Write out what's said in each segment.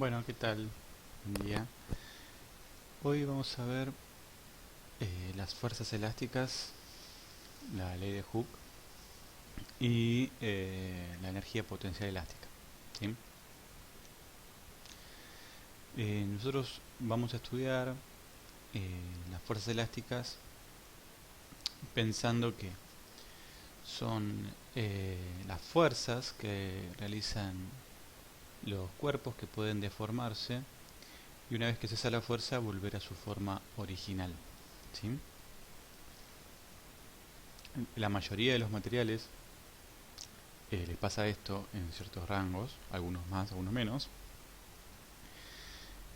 Bueno, ¿qué tal? Buen día. Hoy vamos a ver las fuerzas elásticas, la ley de Hooke y la energía potencial elástica. ¿Sí? Nosotros vamos a estudiar las fuerzas elásticas pensando que son las fuerzas que realizan los cuerpos que pueden deformarse y una vez que cesa la fuerza volver a su forma original. ¿Sí? La mayoría de los materiales les pasa esto en ciertos rangos, algunos más, algunos menos,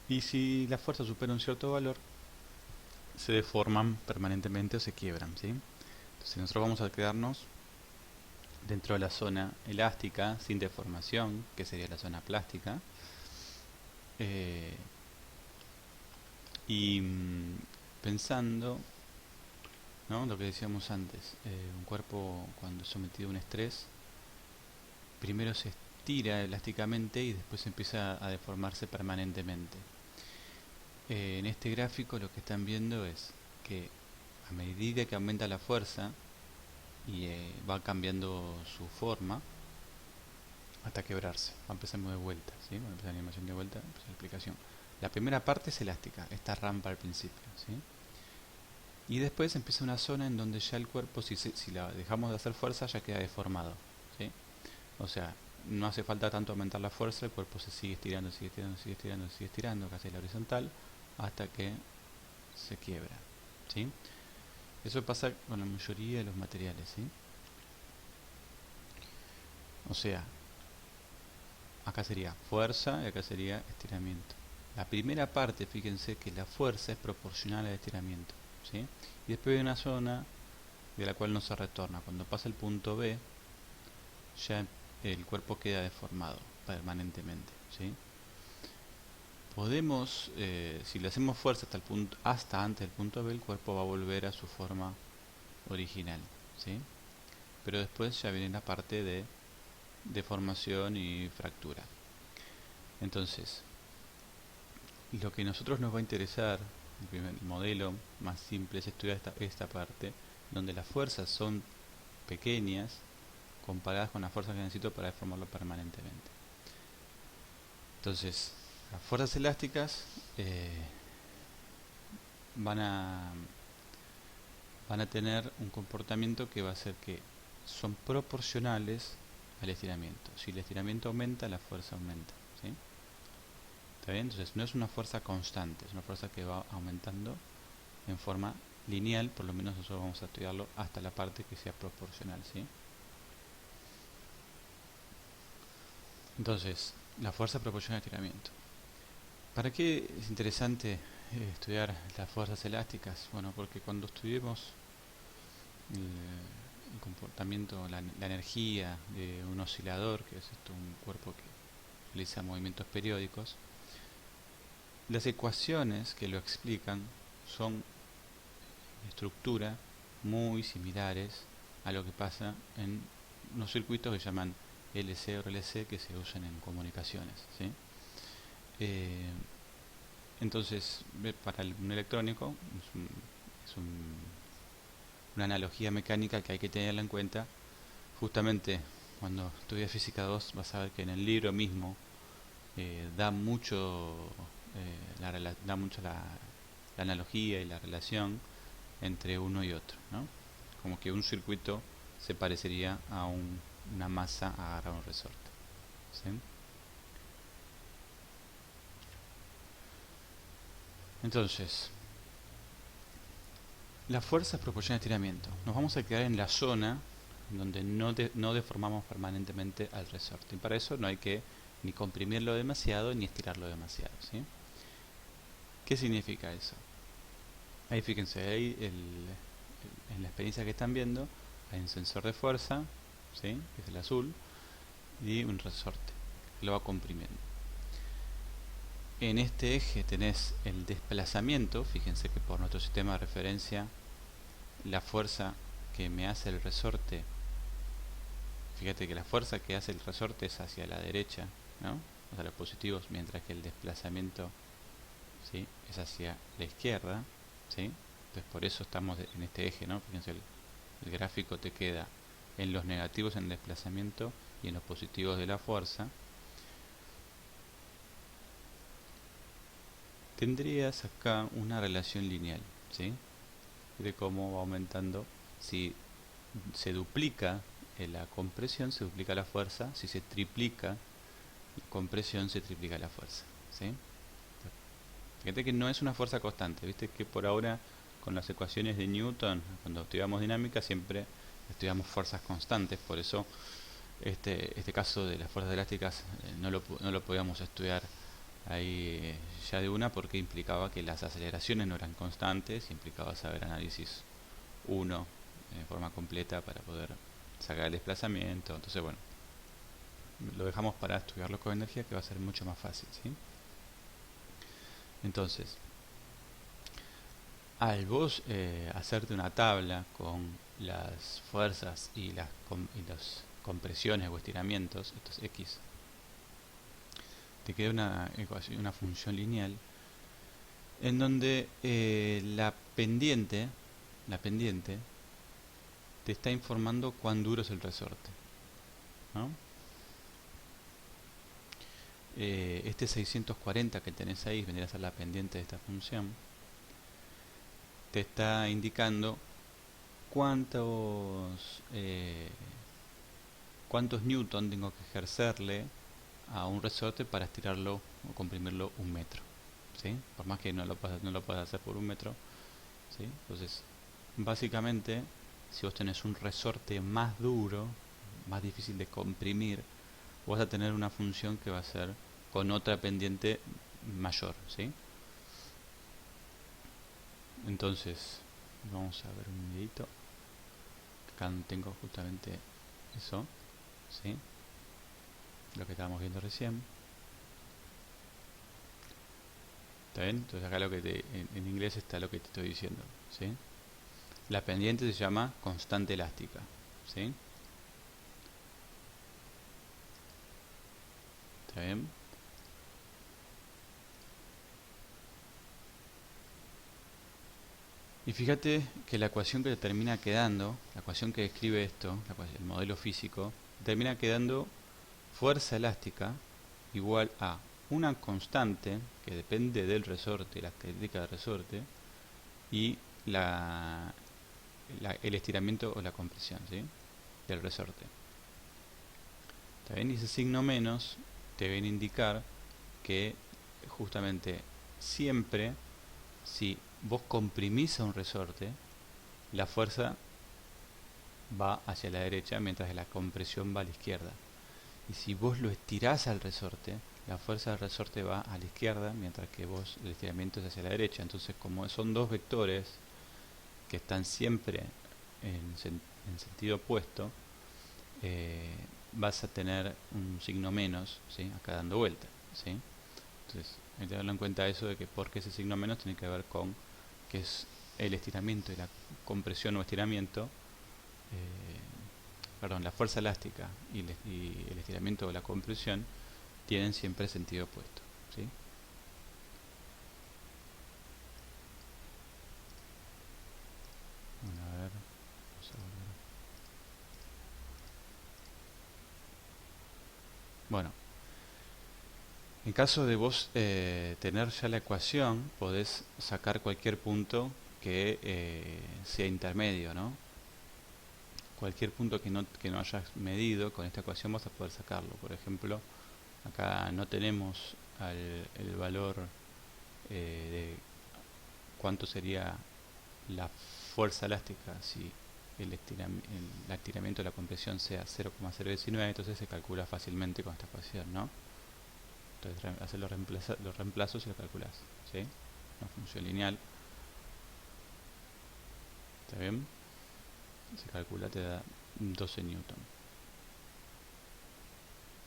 y si la fuerza supera un cierto valor, se deforman permanentemente o se quiebran, ¿sí? Entonces nosotros vamos a quedarnos dentro de la zona elástica, sin deformación, que sería la zona plástica, eh, y pensando, ¿no?, lo que decíamos antes, un cuerpo cuando es sometido a un estrés, primero se estira elásticamente y después empieza a deformarse permanentemente. En este gráfico lo que están viendo es que a medida que aumenta la fuerza y va cambiando su forma hasta quebrarse, va empezando de vuelta, ¿sí? Cuando empieza la animación de vuelta, empieza la explicación. La primera parte es elástica, esta rampa al principio, ¿sí? Y después empieza una zona en donde ya el cuerpo, si la dejamos de hacer fuerza, ya queda deformado, ¿sí? O sea, no hace falta tanto aumentar la fuerza, el cuerpo se sigue estirando, sigue estirando, sigue estirando, sigue estirando, casi la horizontal, hasta que se quiebra, ¿sí? Eso pasa con la mayoría de los materiales, ¿sí? O sea, acá sería fuerza y acá sería estiramiento. La primera parte, fíjense que la fuerza es proporcional al estiramiento, ¿sí? Y después hay una zona de la cual no se retorna. Cuando pasa el punto B, ya el cuerpo queda deformado permanentemente, ¿sí? Podemos, si le hacemos fuerza hasta el punto, hasta antes del punto B, el cuerpo va a volver a su forma original, ¿sí? Pero después ya viene la parte de deformación y fractura. Entonces, lo que a nosotros nos va a interesar, el modelo más simple, es estudiar esta parte, donde las fuerzas son pequeñas comparadas con las fuerzas que necesito para deformarlo permanentemente. Entonces, las fuerzas elásticas van a, van a tener un comportamiento que va a ser que son proporcionales al estiramiento. Si el estiramiento aumenta, la fuerza aumenta, ¿sí? ¿Está bien? Entonces no es una fuerza constante, es una fuerza que va aumentando en forma lineal, por lo menos nosotros vamos a estudiarlo hasta la parte que sea proporcional, ¿sí? Entonces, la fuerza proporciona al estiramiento. ¿Para qué es interesante estudiar las fuerzas elásticas? Bueno, porque cuando estudiemos el comportamiento, la energía de un oscilador, que es esto, un cuerpo que realiza movimientos periódicos, las ecuaciones que lo explican son de estructura muy similares a lo que pasa en unos circuitos que llaman LC o RLC, que se usan en comunicaciones, ¿sí? Eh, entonces, para un electrónico es una analogía mecánica que hay que tenerla en cuenta. Justamente cuando estudias física 2 vas a ver que en el libro mismo da mucho, da mucho la analogía y la relación entre uno y otro, ¿no? Como que un circuito se parecería a una masa agarrada a un resorte, ¿sí? Entonces, la fuerza proporciona estiramiento. Nos vamos a quedar en la zona donde no deformamos permanentemente al resorte. Y para eso no hay que ni comprimirlo demasiado ni estirarlo demasiado, ¿sí? ¿Qué significa eso? Ahí fíjense, ahí en la experiencia que están viendo hay un sensor de fuerza, ¿sí?, que es el azul, y un resorte que lo va comprimiendo. En este eje tenés el desplazamiento. Fíjense que por nuestro sistema de referencia la fuerza que me hace el resorte, fíjate que la fuerza que hace el resorte es hacia la derecha, ¿no? o sea, los positivos, mientras que el desplazamiento, ¿sí?, es hacia la izquierda, ¿sí? Entonces por eso estamos en este eje, ¿no? Fíjense, el gráfico te queda en los negativos en el desplazamiento y en los positivos de la fuerza. Tendrías acá una relación lineal, ¿sí?, de cómo va aumentando. Si se duplica la compresión, se duplica la fuerza. Si se triplica la compresión, se triplica la fuerza, ¿sí? Fíjate que no es una fuerza constante. Viste que por ahora con las ecuaciones de Newton, cuando estudiamos dinámica, siempre estudiamos fuerzas constantes. Por eso este caso de las fuerzas elásticas no lo podíamos estudiar ahí ya de una, porque implicaba que las aceleraciones no eran constantes, implicaba saber análisis 1 en forma completa para poder sacar el desplazamiento. Entonces, bueno, lo dejamos para estudiarlo con energía, que va a ser mucho más fácil, ¿sí? Entonces, al vos hacerte una tabla con las fuerzas y las compresiones o estiramientos, estos X, te queda una ecuación, una función lineal en donde la pendiente te está informando cuán duro es el resorte, ¿no? Este 640 que tenés ahí, vendría a ser la pendiente de esta función, te está indicando cuántos newton tengo que ejercerle a un resorte para estirarlo o comprimirlo 1 metro, ¿sí? Por más que no lo puedas hacer por 1 metro, ¿sí? Entonces, básicamente, si vos tenés un resorte más duro, más difícil de comprimir, vas a tener una función que va a ser con otra pendiente mayor, ¿sí? Entonces, vamos a ver un videito. Acá tengo justamente eso, ¿sí?, lo que estábamos viendo recién. ¿Está bien? Entonces acá en inglés está lo que te estoy diciendo, ¿sí? La pendiente se llama constante elástica, ¿sí? ¿Está bien? Y fíjate que la ecuación que te termina quedando, la ecuación que describe esto, el modelo físico, termina quedando fuerza elástica igual a una constante que depende del resorte, la característica del resorte, y el estiramiento o la compresión, ¿sí?, del resorte. ¿Está bien? Y ese signo menos te viene a indicar que justamente siempre, si vos comprimís a un resorte, la fuerza va hacia la derecha, mientras que la compresión va a la izquierda. Y si vos lo estirás al resorte, la fuerza del resorte va a la izquierda, mientras que el estiramiento es hacia la derecha. Entonces, como son dos vectores que están siempre en sentido opuesto, vas a tener un signo menos, ¿sí?, acá dando vuelta, ¿sí? Entonces, hay que tenerlo en cuenta eso, de que porque ese signo menos tiene que ver con que es el estiramiento y la compresión o estiramiento, perdón, la fuerza elástica y el estiramiento o la compresión tienen siempre sentido opuesto, ¿sí? Bueno, a ver, vamos a volver. Bueno, en caso de vos tener ya la ecuación, podés sacar cualquier punto que sea intermedio, ¿no? Cualquier punto que no hayas medido, con esta ecuación vas a poder sacarlo. Por ejemplo, acá no tenemos el valor de cuánto sería la fuerza elástica si el estiramiento de la compresión sea 0,019, entonces se calcula fácilmente con esta ecuación, ¿no? Entonces hacer los reemplazos y lo calculas, ¿sí? Una función lineal. ¿Está bien? Se calcula, te da 12 newton.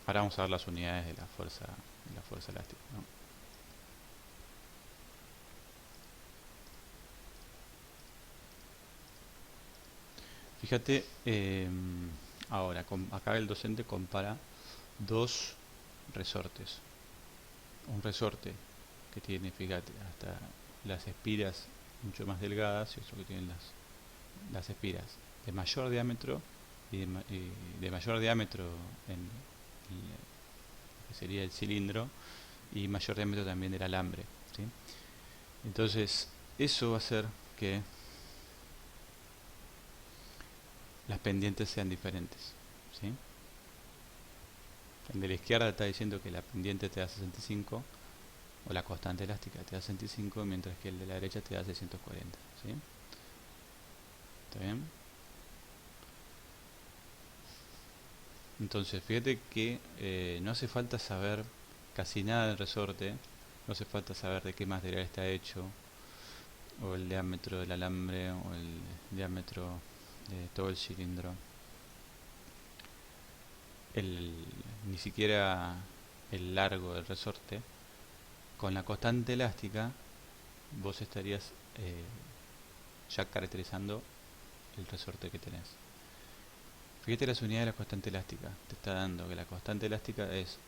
Ahora vamos a ver las unidades de la fuerza elástica, ¿no? Fíjate, ahora, acá el docente compara dos resortes, un resorte que tiene, fíjate, hasta las espiras mucho más delgadas, y eso que tienen las espiras de mayor diámetro y de mayor diámetro en que sería el cilindro, y mayor diámetro también del alambre, ¿sí? Entonces eso va a hacer que las pendientes sean diferentes, ¿sí? El de la izquierda está diciendo que la pendiente te da 65, o la constante elástica te da 65, mientras que el de la derecha te da 640, ¿sí? ¿Está bien? Entonces, fíjate que no hace falta saber casi nada del resorte, no hace falta saber de qué material está hecho, o el diámetro del alambre, o el diámetro de todo el cilindro. Ni siquiera el largo del resorte. Con la constante elástica vos estarías ya caracterizando el resorte que tenés. Fíjate las unidades de la constante elástica. Te está dando que la constante elástica es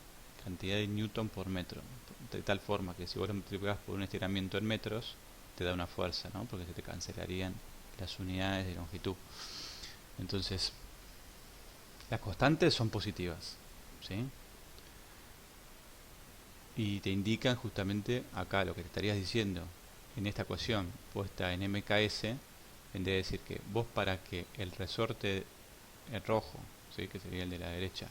cantidad de newton por metro. De tal forma que si vos lo multiplicás por un estiramiento en metros, te da una fuerza, ¿no? Porque se te cancelarían las unidades de longitud. Entonces, las constantes son positivas, ¿sí? Y te indican justamente acá lo que te estarías diciendo. En esta ecuación puesta en MKS, vendría a decir que vos, para que el resorte rojo, ¿sí?, que sería el de la derecha,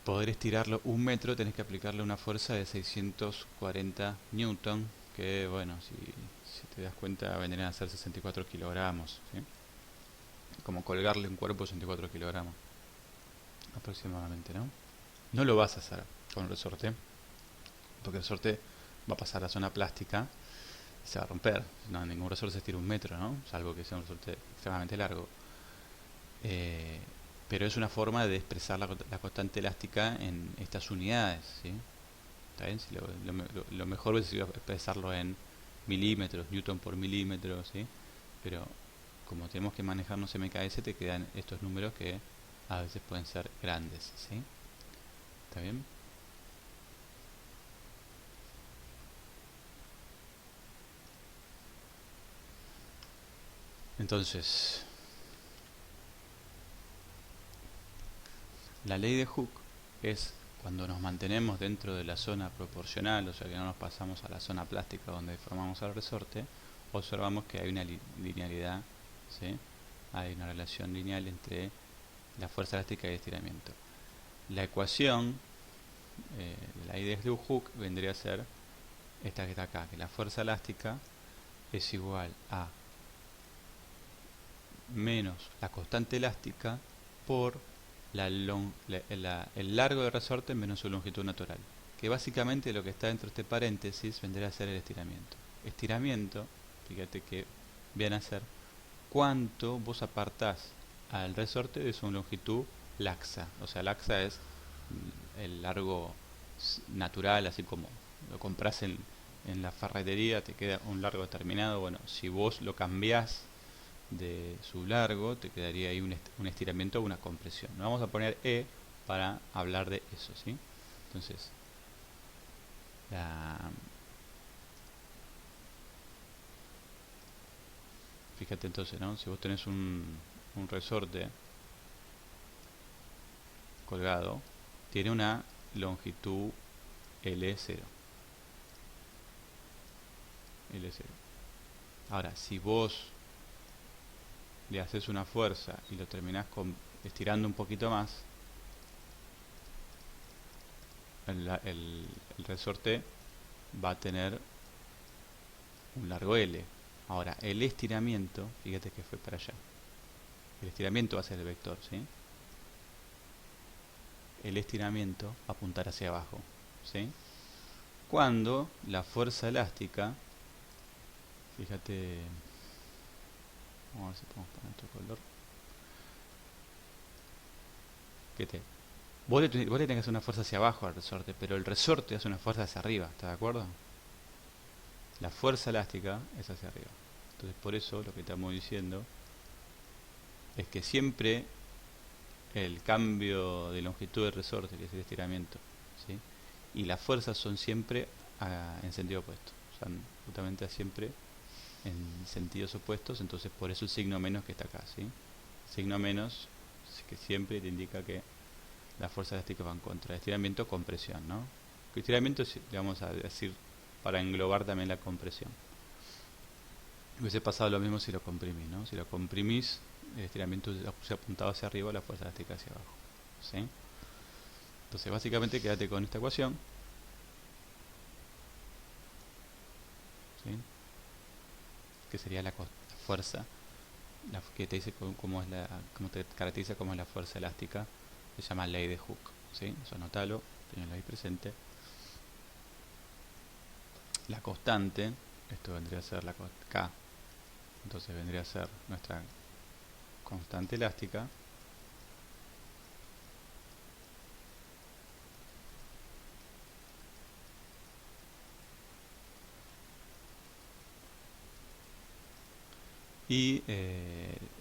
poder estirarlo un metro, tenés que aplicarle una fuerza de 640 newton, que bueno, si te das cuenta vendrían a ser 64 kilogramos, ¿sí? Como colgarle un cuerpo de 64 kilogramos aproximadamente, ¿no? No lo vas a hacer con el resorte, porque el resorte va a pasar a la zona plástica y se va a romper. No, ningún resorte se estira un metro, ¿no? Salvo que sea un resorte extremadamente largo. Pero es una forma de expresar la constante elástica en estas unidades, ¿sí? ¿Está bien? Si lo mejor es expresarlo en milímetros, newton por milímetro, ¿sí? Pero como tenemos que manejarnos MKS, te quedan estos números que a veces pueden ser grandes, ¿sí? ¿Está bien? Entonces, la ley de Hooke es cuando nos mantenemos dentro de la zona proporcional, o sea que no nos pasamos a la zona plástica donde formamos el resorte, observamos que hay una linealidad, ¿sí? Hay una relación lineal entre la fuerza elástica y el estiramiento. La ecuación de la ley de Hooke vendría a ser esta que está acá, que la fuerza elástica es igual a menos la constante elástica por el largo del resorte menos su longitud natural, que básicamente lo que está dentro de este paréntesis vendría a ser el estiramiento. Estiramiento, fíjate que viene a ser cuánto vos apartás al resorte de su longitud laxa. O sea, laxa es el largo natural, así como lo compras en la ferretería, te queda un largo determinado. Bueno, si vos lo cambiás de su largo, te quedaría ahí un estiramiento o una compresión. Nos vamos a poner E para hablar de eso, ¿sí? Entonces, fíjate entonces, ¿no? Si vos tenés un resorte colgado, tiene una longitud L0. L0. Ahora, si vos le haces una fuerza y lo terminás estirando un poquito más, el resorte va a tener un largo L. Ahora, el estiramiento, fíjate que fue para allá. El estiramiento va a ser el vector, ¿sí? El estiramiento va a apuntar hacia abajo, ¿sí? Cuando la fuerza elástica, fíjate, vamos a ver si podemos poner otro color. Fíjate, vos le tenés que hacer una fuerza hacia abajo al resorte, pero el resorte hace una fuerza hacia arriba, ¿está de acuerdo? La fuerza elástica es hacia arriba. Entonces, por eso lo que estamos diciendo es que siempre el cambio de longitud del resorte, que es el estiramiento, ¿sí?, y las fuerzas son siempre en sentido opuesto, son justamente siempre en sentidos opuestos, entonces por eso el signo menos que está acá, ¿sí? Signo menos que siempre te indica que la fuerza elástica va en contra de estiramiento, compresión, ¿no? El estiramiento le vamos a decir para englobar también la compresión. Hubiese pasado lo mismo si lo comprimís, ¿no? Si lo comprimís, el estiramiento se apuntado hacia arriba, la fuerza elástica hacia abajo, ¿sí? Entonces básicamente quédate con esta ecuación, ¿sí? Que sería la fuerza, que te dice cómo te caracteriza como es la fuerza elástica, se llama ley de Hooke, ¿sí? Eso anótalo, tenlo ahí presente. La constante, esto vendría a ser la K, entonces vendría a ser nuestra constante elástica, y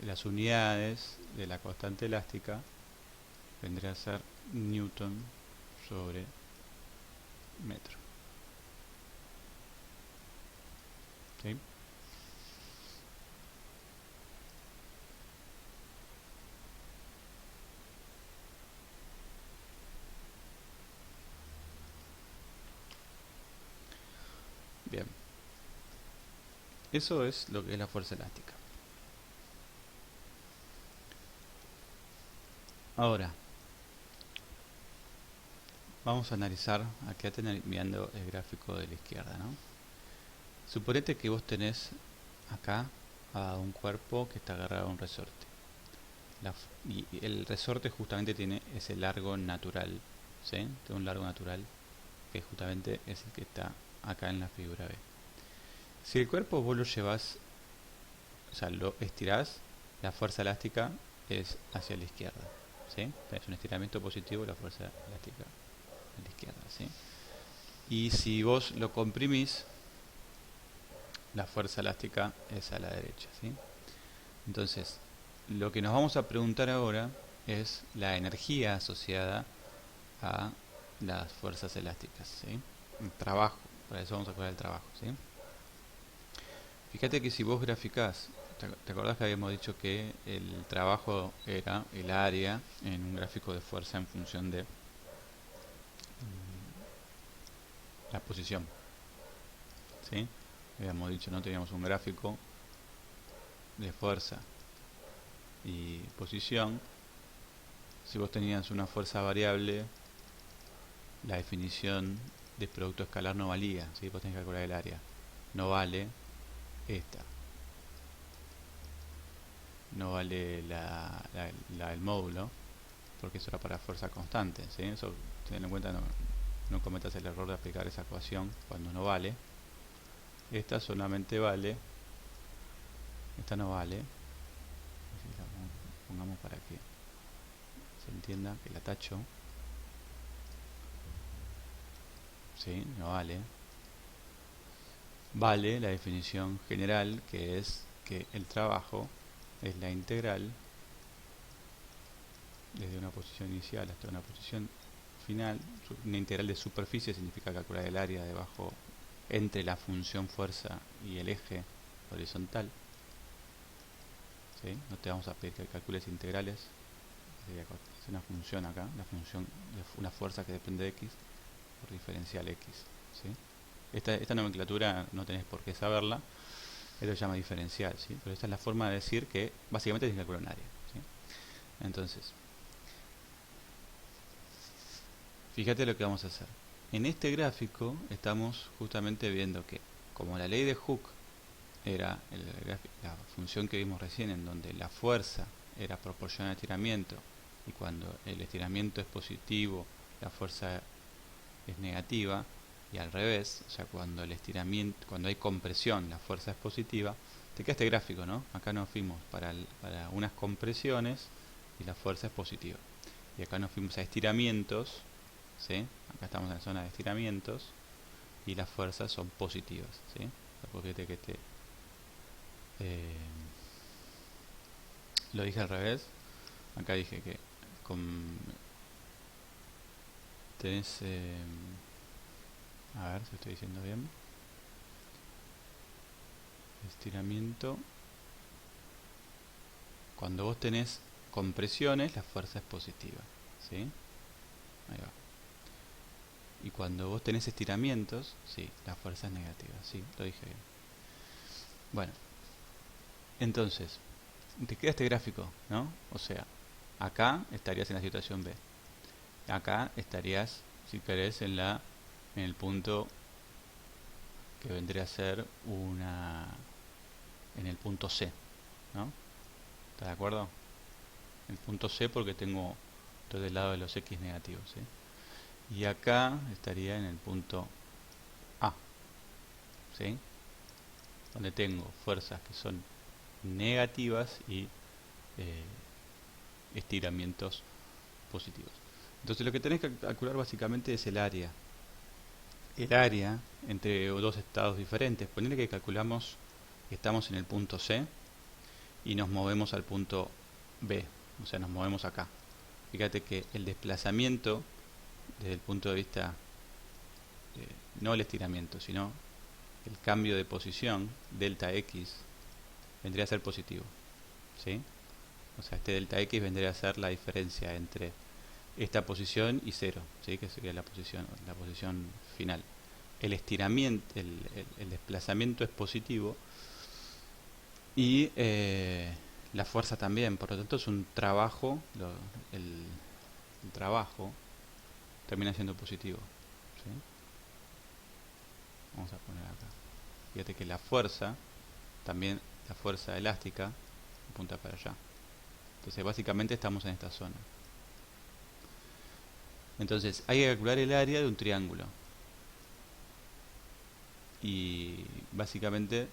las unidades de la constante elástica vendría a ser Newton sobre metro, ¿sí? Bien, eso es lo que es la fuerza elástica. Ahora, vamos a analizar, acá están mirando el gráfico de la izquierda, ¿no? Suponete que vos tenés acá a un cuerpo que está agarrado a un resorte. Y el resorte justamente tiene ese largo natural, ¿sí? Tiene un largo natural que justamente es el que está acá en la figura B. Si el cuerpo vos lo llevas, o sea, lo estirás, la fuerza elástica es hacia la izquierda, ¿sí? Es un estiramiento positivo, la fuerza elástica a la izquierda, ¿sí? Y si vos lo comprimís, la fuerza elástica es a la derecha, ¿sí? Entonces, lo que nos vamos a preguntar ahora es la energía asociada a las fuerzas elásticas, ¿sí? El trabajo, para eso vamos a calcular el trabajo, ¿sí? Fíjate que si vos graficás, ¿te acordás que habíamos dicho que el trabajo era el área en un gráfico de fuerza en función de la posición? ¿Sí? Habíamos dicho, ¿no? Teníamos un gráfico de fuerza y posición. Si vos tenías una fuerza variable, la definición de producto escalar no valía, ¿sí? Vos tenés que calcular el área. No vale esta. No vale el módulo, porque eso era para fuerza constante, ¿sí? Eso, ten en cuenta, no cometas el error de aplicar esa ecuación cuando no vale. Esta solamente vale, esta no vale. La pongamos para que se entienda, que la tacho, ¿sí? No vale. Vale la definición general, que es que el trabajo es la integral desde una posición inicial hasta una posición final. Una integral de superficie significa calcular el área debajo entre la función fuerza y el eje horizontal, ¿sí? No te vamos a pedir que calcules integrales, es una función acá, la función de una fuerza que depende de x por diferencial x, ¿sí? Esta nomenclatura no tenés por qué saberla, esto se llama diferencial, ¿sí? Pero esta es la forma de decir que básicamente tienes que calcular un área, ¿sí? Entonces, fíjate lo que vamos a hacer. En este gráfico estamos justamente viendo que, como la ley de Hooke era la función que vimos recién, en donde la fuerza era proporcional al estiramiento, y cuando el estiramiento es positivo, la fuerza es negativa, y al revés, o sea, cuando el estiramiento, cuando hay compresión, la fuerza es positiva. Te queda este gráfico, ¿no? Acá nos fuimos para unas compresiones y la fuerza es positiva. Y acá nos fuimos a estiramientos, ¿sí? Acá estamos en la zona de estiramientos y las fuerzas son positivas, ¿sí? Porque que lo dije al revés. Acá dije que tenés A ver si estoy diciendo bien. Estiramiento. Cuando vos tenés compresiones, la fuerza es positiva. ¿Sí? Ahí va. Y cuando vos tenés estiramientos, sí, la fuerza es negativa. Sí, lo dije bien. Bueno, entonces, te queda este gráfico, ¿no? O sea, acá estarías en la situación B. Acá estarías, si querés, en el punto que vendría a ser en el punto C, ¿no? ¿Estás de acuerdo? El punto C porque estoy del lado de los X negativos, ¿sí? Y acá estaría en el punto A, ¿sí? Donde tengo fuerzas que son negativas y eh, estiramientos positivos. Entonces lo que tenés que calcular básicamente es el área. El área entre dos estados diferentes. Ponele que calculamos que estamos en el punto C y nos movemos al punto B. O sea, nos movemos acá. Fíjate que el desplazamiento desde el punto de vista, no el estiramiento, sino el cambio de posición, delta X, vendría a ser positivo. ¿Sí? O sea, este delta X vendría a ser la diferencia entre esta posición y 0, ¿sí? Que sería la posición final. El estiramiento, el desplazamiento es positivo y la fuerza también, por lo tanto es un trabajo, el trabajo termina siendo positivo. ¿Sí? Vamos a poner acá. Fíjate que la fuerza, también la fuerza elástica, apunta para allá. Entonces básicamente estamos en esta zona. Entonces hay que calcular el área de un triángulo. Y básicamente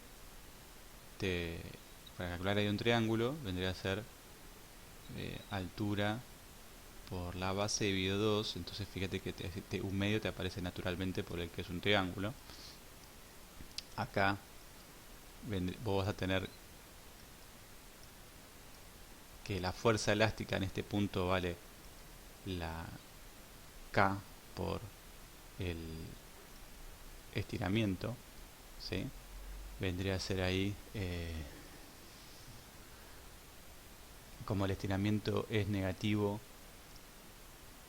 para calcular el área de un triángulo vendría a ser altura por la base dividido 2. Entonces fíjate que un medio te aparece naturalmente por el que es un triángulo. Acá vos vas a tener que la fuerza elástica en este punto vale la K por el estiramiento, ¿sí? Vendría a ser ahí, como el estiramiento es negativo,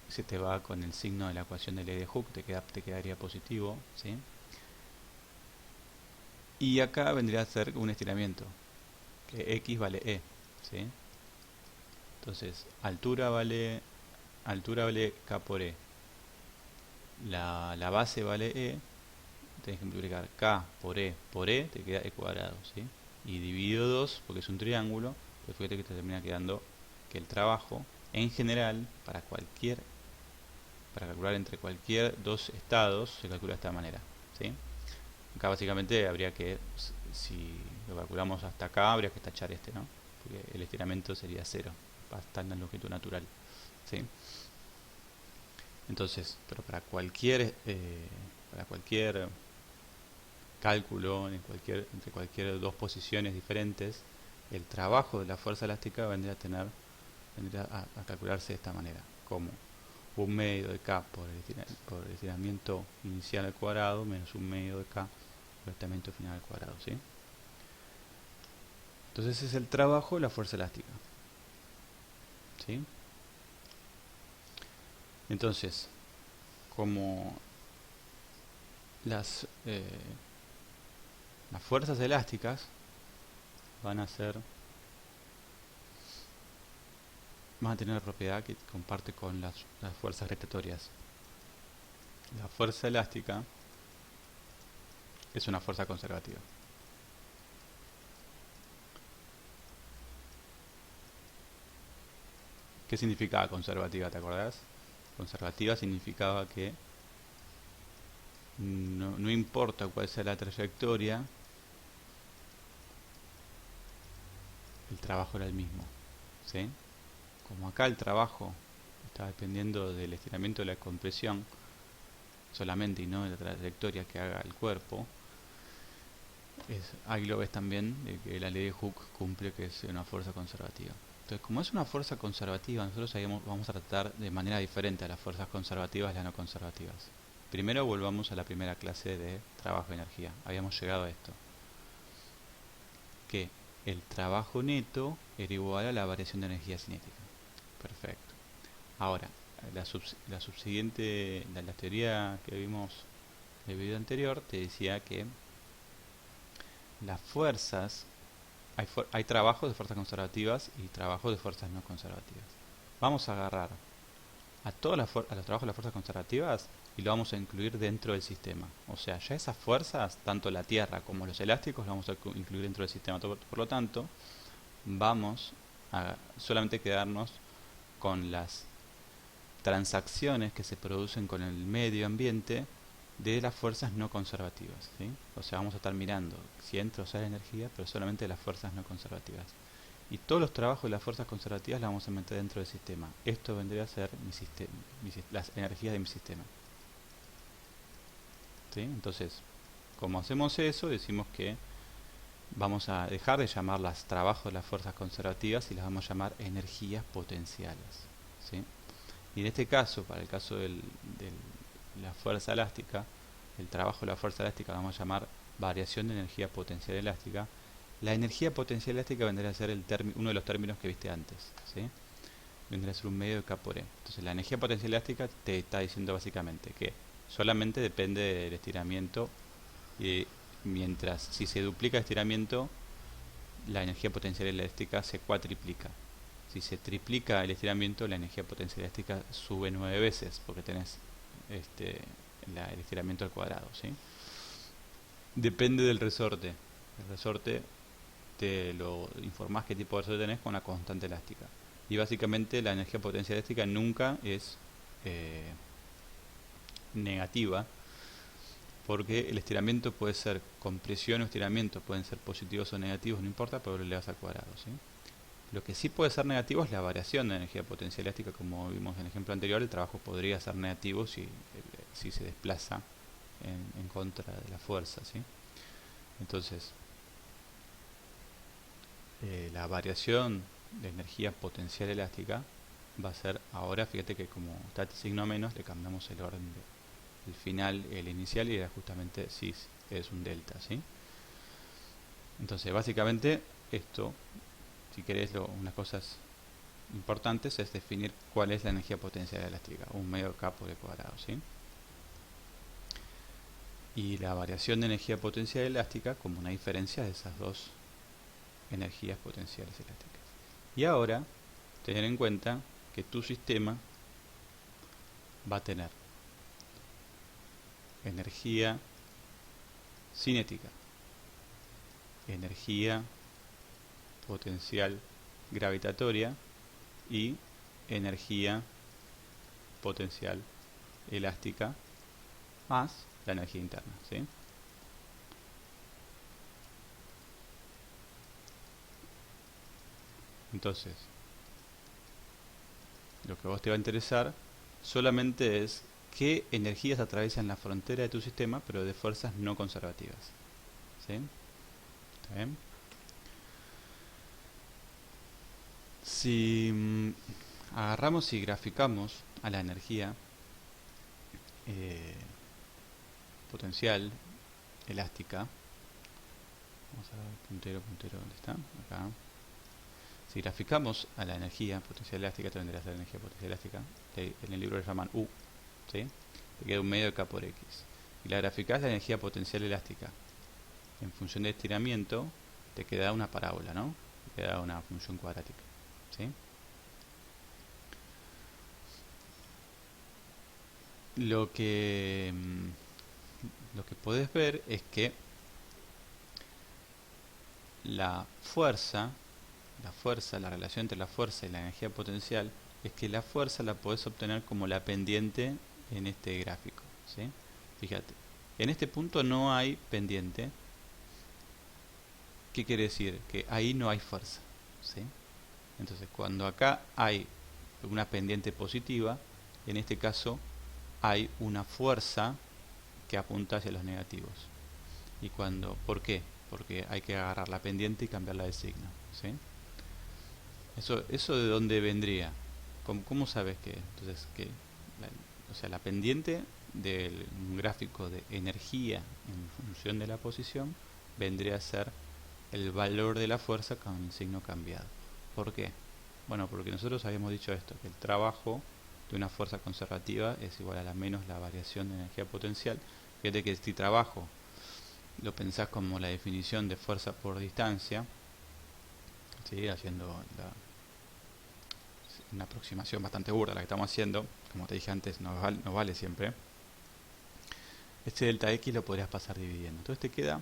se te va con el signo de la ecuación de ley de Hooke, te quedaría positivo, ¿sí? Y acá vendría a ser un estiramiento, que X vale E, ¿sí? Entonces, altura vale K por E. La base vale E, tenés que multiplicar K por E, te queda E cuadrado, ¿sí? Y dividido 2, porque es un triángulo, pues fíjate que te termina quedando que el trabajo, en general, para calcular entre cualquier dos estados, se calcula de esta manera, ¿sí? Acá básicamente habría que, si lo calculamos hasta acá, habría que tachar este, ¿no? Porque el estiramiento sería 0, estando en longitud natural, ¿sí? Entonces, pero para cualquier cálculo, entre cualquier dos posiciones diferentes, el trabajo de la fuerza elástica vendría a calcularse de esta manera, como un medio de K por el estiramiento inicial al cuadrado menos un medio de K por el estiramiento final al cuadrado, ¿sí? Entonces ese es el trabajo de la fuerza elástica, ¿sí? Entonces, como las, eh, las fuerzas elásticas van a tener una propiedad que comparte con las fuerzas gravitatorias. La fuerza elástica es una fuerza conservativa. ¿Qué significaba conservativa, te acordás? Conservativa significaba que no importa cuál sea la trayectoria, el trabajo era el mismo, ¿sí? Como acá el trabajo está dependiendo del estiramiento de la compresión solamente y no de la trayectoria que haga el cuerpo, ahí lo ves también de que la ley de Hooke cumple, que es una fuerza conservativa. Entonces, como es una fuerza conservativa, nosotros vamos a tratar de manera diferente a las fuerzas conservativas y las no conservativas. Primero volvamos a la primera clase de trabajo de energía. Habíamos llegado a esto. Que el trabajo neto era igual a la variación de energía cinética. Perfecto. Ahora, la subsiguiente, la teoría que vimos en el video anterior, te decía que las fuerzas, hay trabajos de fuerzas conservativas y trabajos de fuerzas no conservativas. Vamos a agarrar a los trabajos de las fuerzas conservativas y lo vamos a incluir dentro del sistema. O sea, ya esas fuerzas, tanto la Tierra como los elásticos, las vamos a incluir dentro del sistema. Por lo tanto, vamos a solamente quedarnos con las transacciones que se producen con el medio ambiente de las fuerzas no conservativas, ¿sí? O sea, vamos a estar mirando si entra o sale energía, pero solamente de las fuerzas no conservativas. Y todos los trabajos de las fuerzas conservativas las vamos a meter dentro del sistema. Esto vendría a ser las energías de mi sistema. ¿Sí? Entonces, como hacemos eso, decimos que vamos a dejar de llamarlas trabajos de las fuerzas conservativas y las vamos a llamar energías potenciales. ¿Sí? Y en este caso, para el caso de la fuerza elástica, el trabajo de la fuerza elástica lo vamos a llamar variación de energía potencial elástica. La energía potencial elástica vendría a ser uno de los términos que viste antes, ¿sí? Vendría a ser un medio de K por E. Entonces la energía potencial elástica te está diciendo básicamente que solamente depende del estiramiento, y mientras si se duplica el estiramiento, la energía potencial elástica se cuatriplica. Si se triplica el estiramiento, la energía potencial elástica sube 9 veces, porque tenés el estiramiento al cuadrado, ¿sí? Depende del resorte. El resorte te lo informás qué tipo de resorte tenés con una constante elástica. Y básicamente la energía potencial elástica nunca es negativa, porque el estiramiento puede ser compresión o estiramiento, pueden ser positivos o negativos, no importa, pero lo elevas al cuadrado, ¿sí? Lo que sí puede ser negativo es la variación de energía potencial elástica, como vimos en el ejemplo anterior. El trabajo podría ser negativo si se desplaza en contra de la fuerza, ¿sí? Entonces, la variación de energía potencial elástica va a ser, ahora fíjate que como está este signo menos, le cambiamos el orden del final, el inicial, y era justamente si es un delta, ¿sí? Entonces, básicamente, esto, si querés, unas cosas importantes es definir cuál es la energía potencial elástica, un medio K por E cuadrado, ¿sí? Y la variación de energía potencial elástica como una diferencia de esas dos energías potenciales elásticas. Y ahora, tener en cuenta que tu sistema va a tener energía cinética, energía potencial gravitatoria y energía potencial elástica más la energía interna, ¿sí? Entonces, lo que a vos te va a interesar solamente es qué energías atraviesan la frontera de tu sistema, pero de fuerzas no conservativas, ¿sí? ¿Está bien? Si agarramos y graficamos a la energía potencial elástica, vamos a ver puntero, ¿dónde está? Acá. Si graficamos a la energía potencial elástica, te vendría a ser energía potencial elástica, que en el libro le llaman U, ¿sí? Te queda un medio de K por X. Y la graficás la energía potencial elástica en función de estiramiento, te queda una parábola, ¿no? Te queda una función cuadrática, ¿sí? Lo que podés ver es que la relación entre la fuerza y la energía potencial, es que la fuerza la podés obtener como la pendiente en este gráfico, ¿sí? Fíjate, en este punto no hay pendiente. ¿Qué quiere decir? Que ahí no hay fuerza, ¿sí? Entonces, cuando acá hay una pendiente positiva, en este caso hay una fuerza que apunta hacia los negativos. Y ¿por qué? Porque hay que agarrar la pendiente y cambiarla de signo, ¿sí? ¿Eso de dónde vendría? ¿Cómo sabes que? Entonces, o sea, la pendiente de un gráfico de energía en función de la posición vendría a ser el valor de la fuerza con el signo cambiado. ¿Por qué? Bueno, porque nosotros habíamos dicho esto, que el trabajo de una fuerza conservativa es igual a la menos la variación de energía potencial. Fíjate que si trabajo lo pensás como la definición de fuerza por distancia, ¿sí? Haciendo una aproximación bastante burda la que estamos haciendo, como te dije antes, no vale siempre. Este delta X lo podrías pasar dividiendo. Entonces te queda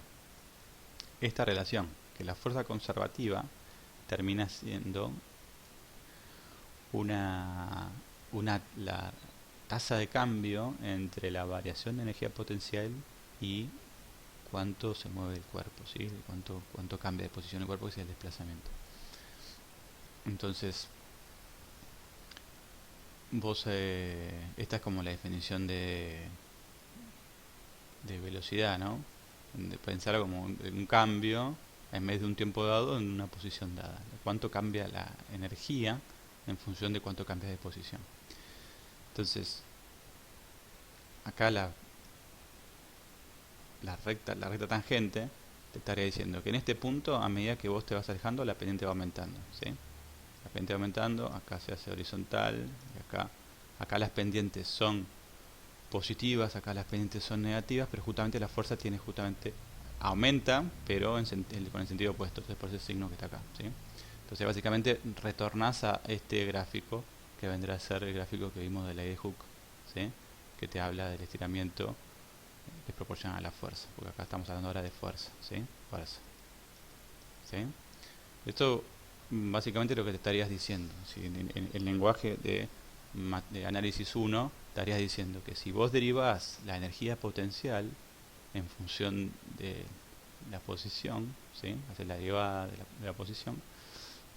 esta relación, que la fuerza conservativa termina siendo la tasa de cambio entre la variación de energía potencial y cuánto se mueve el cuerpo, ¿sí? Cuánto cambia de posición el cuerpo, que es el desplazamiento. Entonces, esta es como la definición de velocidad, ¿no? De pensar como un cambio en vez de un tiempo dado en una posición dada. Cuánto cambia la energía en función de cuánto cambia de posición. Entonces, acá la recta tangente te estaría diciendo que en este punto, a medida que vos te vas alejando, la pendiente va aumentando, ¿sí? La pendiente va aumentando, acá se hace horizontal, y acá las pendientes son positivas, acá las pendientes son negativas, pero justamente la fuerza aumenta, pero con el sentido opuesto, entonces por ese signo que está acá, ¿sí? Entonces básicamente retornás a este gráfico, que vendrá a ser el gráfico que vimos de la ley de Hooke, ¿sí? Que te habla del estiramiento que es proporcional a la fuerza, porque acá estamos hablando ahora de fuerza, ¿sí? Fuerza, ¿sí? Esto básicamente es lo que te estarías diciendo, ¿sí? En el lenguaje de análisis 1 estarías diciendo que si vos derivás la energía potencial en función de la posición, ¿sí? Hacer la derivada de la posición,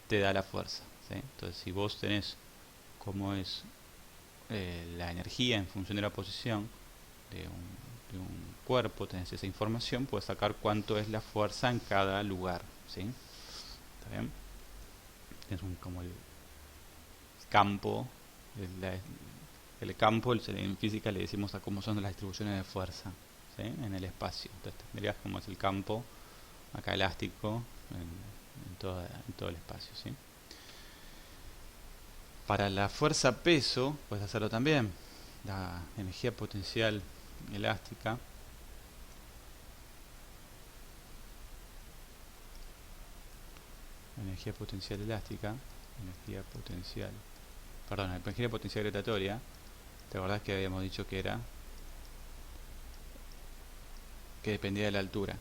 te da la fuerza, ¿sí? Entonces si vos tenés cómo es la energía en función de la posición de un cuerpo, tenés esa información, puedes sacar cuánto es la fuerza en cada lugar, ¿sí? ¿Está bien? Tienes como el campo, el campo en física le decimos a cómo son las distribuciones de fuerza, ¿sí? En el espacio. Entonces tendrías como es el campo acá elástico en todo el espacio, ¿sí? Para la fuerza peso puedes hacerlo también. La energía potencial elástica energía potencial gravitatoria. ¿Te acordás que habíamos dicho que dependía de la altura?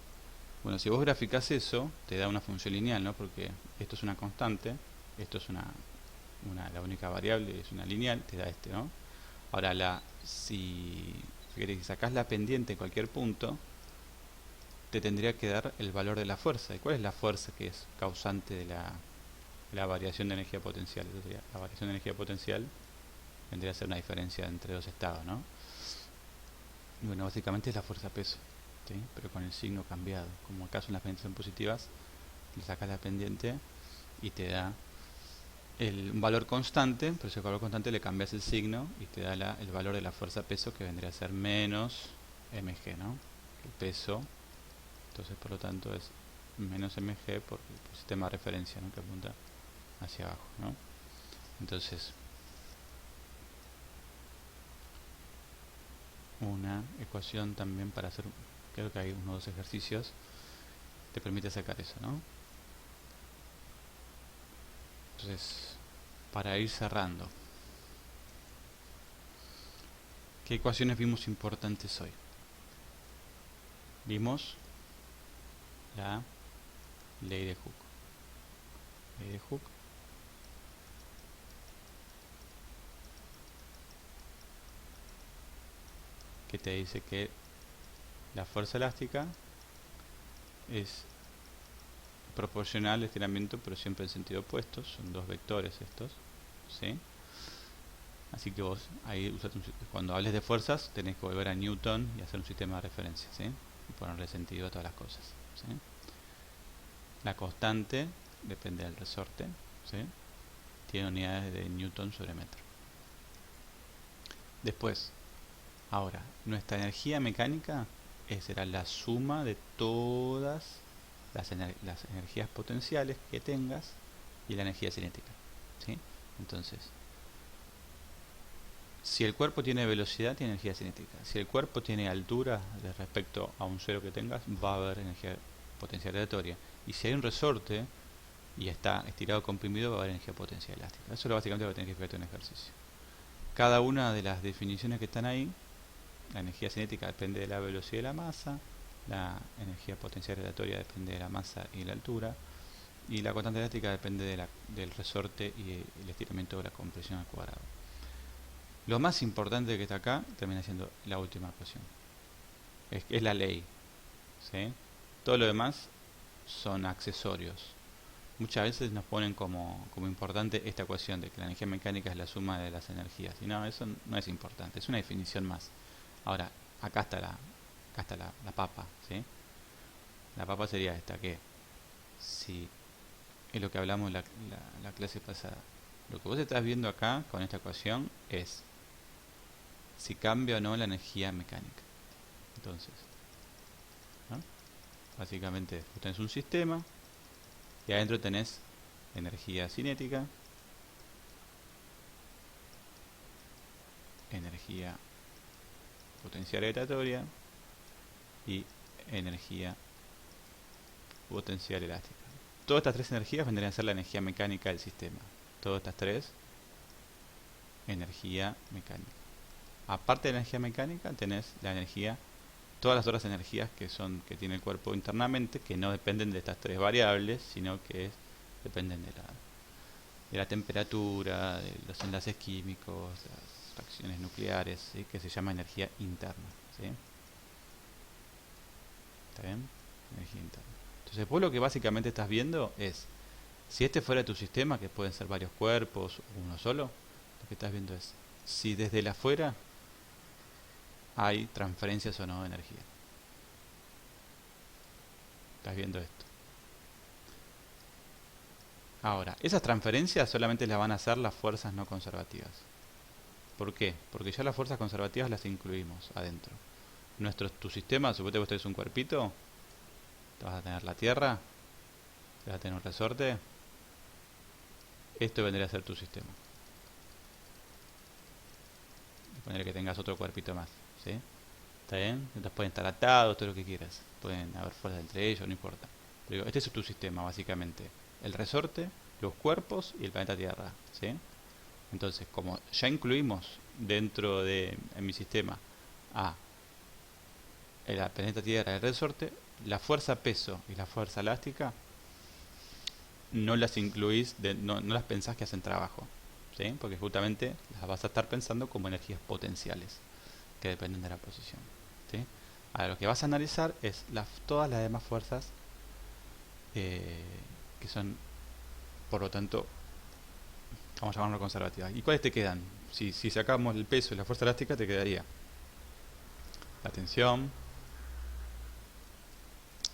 Bueno, si vos graficás eso, te da una función lineal, ¿no? Porque esto es una constante, esto es la única variable, es una lineal, te da ¿no? Ahora, si sacás la pendiente en cualquier punto, te tendría que dar el valor de la fuerza. ¿Y cuál es la fuerza que es causante de la variación de energía potencial? Entonces, la variación de energía potencial vendría a ser una diferencia entre dos estados, ¿no? Y bueno, básicamente es la fuerza peso, ¿sí? Pero con el signo cambiado. Como acá son las pendientes son positivas, le sacas la pendiente y te da un valor constante, pero ese valor constante le cambias el signo y te da el valor de la fuerza peso, que vendría a ser menos mg, ¿no? El peso, entonces por lo tanto es menos mg por el sistema de referencia, ¿no? Que apunta hacia abajo, ¿no? Entonces, una ecuación también para hacer, creo que hay unos dos ejercicios, te permite sacar eso, ¿no? Entonces, para ir cerrando, ¿qué ecuaciones vimos importantes hoy? Vimos la ley de Hooke. Ley de Hooke. Que te dice que la fuerza elástica es proporcional al estiramiento, pero siempre en sentido opuesto. Son dos vectores estos, ¿sí? Así que vos ahí cuando hables de fuerzas tenés que volver a Newton y hacer un sistema de referencia, ¿sí? Y ponerle sentido a todas las cosas, ¿sí? La constante depende del resorte, ¿sí? Tiene unidades de Newton sobre metro. Después, Ahora, nuestra energía mecánica será la suma de todas las energías potenciales que tengas y la energía cinética, ¿sí? Entonces, si el cuerpo tiene velocidad, tiene energía cinética. Si el cuerpo tiene altura respecto a un cero que tengas, va a haber energía potencial aleatoria. Y si hay un resorte y está estirado comprimido, va a haber energía potencial elástica. Eso es básicamente lo que tenés que fijarte en el ejercicio. Cada una de las definiciones que están ahí, la energía cinética depende de la velocidad y la masa, la energía potencial aleatoria depende de la masa y la altura, y la constante elástica depende del resorte y el estiramiento de la compresión al cuadrado. Lo más importante que está acá termina siendo la última ecuación. Es la ley, ¿sí? Todo lo demás son accesorios. Muchas veces nos ponen como importante esta ecuación de que la energía mecánica es la suma de las energías. Y no, eso no es importante, es una definición más. Ahora, acá está la papa, ¿sí? La papa sería esta, que si es lo que hablamos en la clase pasada. Lo que vos estás viendo acá con esta ecuación es si cambia o no la energía mecánica. Entonces, ¿no? Básicamente vos tenés un sistema y adentro tenés energía cinética, energía potencial aleatoria y energía potencial elástica. Todas estas tres energías vendrían a ser la energía mecánica del sistema. Todas estas tres, energía mecánica. Aparte de la energía mecánica, tenés la energía, todas las otras energías que tiene el cuerpo internamente, que no dependen de estas tres variables, sino que dependen de la temperatura, de los enlaces químicos, de las reacciones nucleares, ¿sí? Que se llama energía interna, ¿sí? ¿Está bien? Energía interna. Entonces, vos lo que básicamente estás viendo es, si este fuera tu sistema, que pueden ser varios cuerpos o uno solo, lo que estás viendo es si desde el afuera hay transferencias o no de energía. Estás viendo esto. Ahora, esas transferencias solamente las van a hacer las fuerzas no conservativas. ¿Por qué? Porque ya las fuerzas conservativas las incluimos adentro. Tu sistema, suponete que vos tenés un cuerpito, te vas a tener la Tierra, te vas a tener un resorte, esto vendría a ser tu sistema. Poner que tengas otro cuerpito más, ¿sí? ¿Está bien? Entonces pueden estar atados, todo lo que quieras. Pueden haber fuerzas entre ellos, no importa. Pero este es tu sistema, básicamente. El resorte, los cuerpos y el planeta Tierra, ¿sí? Entonces, como ya incluimos dentro de mi sistema a el planeta Tierra y el resorte, la fuerza peso y la fuerza elástica no las incluís, no las pensás que hacen trabajo, ¿sí? Porque justamente las vas a estar pensando como energías potenciales que dependen de la posición, ¿sí? Ahora lo que vas a analizar es todas las demás fuerzas que son, por lo tanto, vamos a llamarlo conservativas. ¿Y cuáles te quedan? Si sacamos el peso y la fuerza elástica, te quedaría la tensión,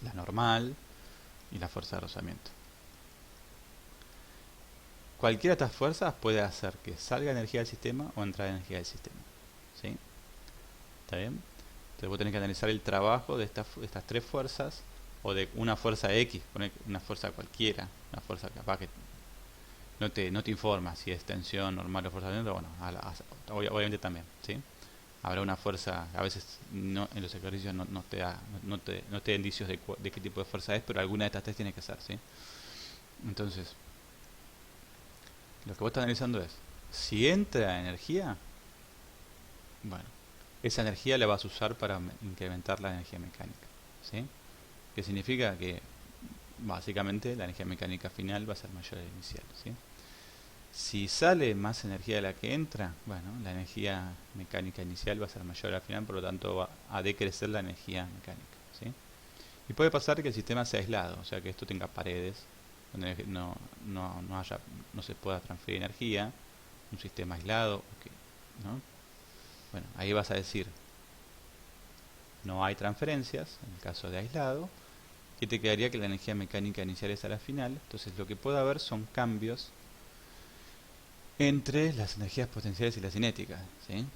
la normal y la fuerza de rozamiento. Cualquiera de estas fuerzas puede hacer que salga energía del sistema o entrar energía del sistema, ¿sí? ¿Está bien? Entonces vos tenés que analizar el trabajo de estas tres fuerzas, o de una fuerza X, poner una fuerza cualquiera, una fuerza capaz que no te informa si es tensión, normal o fuerza de viento. Bueno, obviamente también, ¿sí? Habrá una fuerza, a veces no, en los ejercicios no te da indicios de qué tipo de fuerza es, pero alguna de estas tres tiene que ser, ¿sí? Entonces, lo que vos estás analizando es, si entra energía, bueno, esa energía la vas a usar para incrementar la energía mecánica, ¿sí? Que significa que básicamente la energía mecánica final va a ser mayor a la inicial, ¿sí? Si sale más energía de la que entra, bueno, la energía mecánica inicial va a ser mayor al final, por lo tanto va a decrecer la energía mecánica, ¿sí? Y puede pasar que el sistema sea aislado, o sea que esto tenga paredes donde no se pueda transferir energía, un sistema aislado, ¿no? Bueno, ahí vas a decir, no hay transferencias, en el caso de aislado, que te quedaría que la energía mecánica inicial es a la final. Entonces lo que puede haber son cambios entre las energías potenciales y las cinéticas, ¿sí?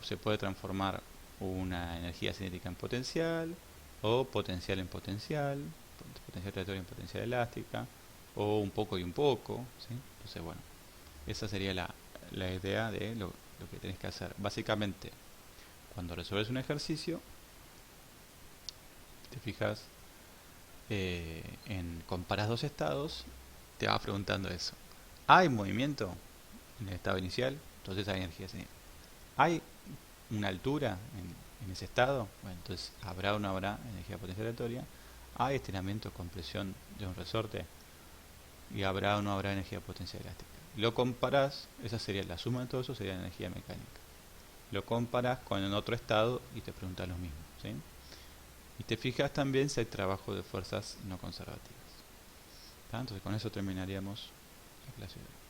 se puede transformar una energía cinética en potencial, o potencial en potencial, potencial rotatoria en potencial elástica, o un poco y un poco, ¿sí? Entonces, bueno, esa sería la idea de lo que tenés que hacer. Básicamente, cuando resuelves un ejercicio, te fijas, comparas dos estados, te vas preguntando eso. ¿Hay movimiento en el estado inicial? Entonces hay energía cinética. ¿Hay una altura en ese estado? Bueno, entonces habrá o no habrá energía potencial aleatoria. ¿Hay estiramiento o compresión de un resorte? Y habrá o no habrá energía potencial elástica. Lo comparás, esa sería la suma de todo eso, sería energía mecánica. Lo comparas con el otro estado y te preguntas lo mismo, ¿sí? Y te fijas también si hay trabajo de fuerzas no conservativas. ¿Tá? Entonces con eso terminaríamos la clase de hoy.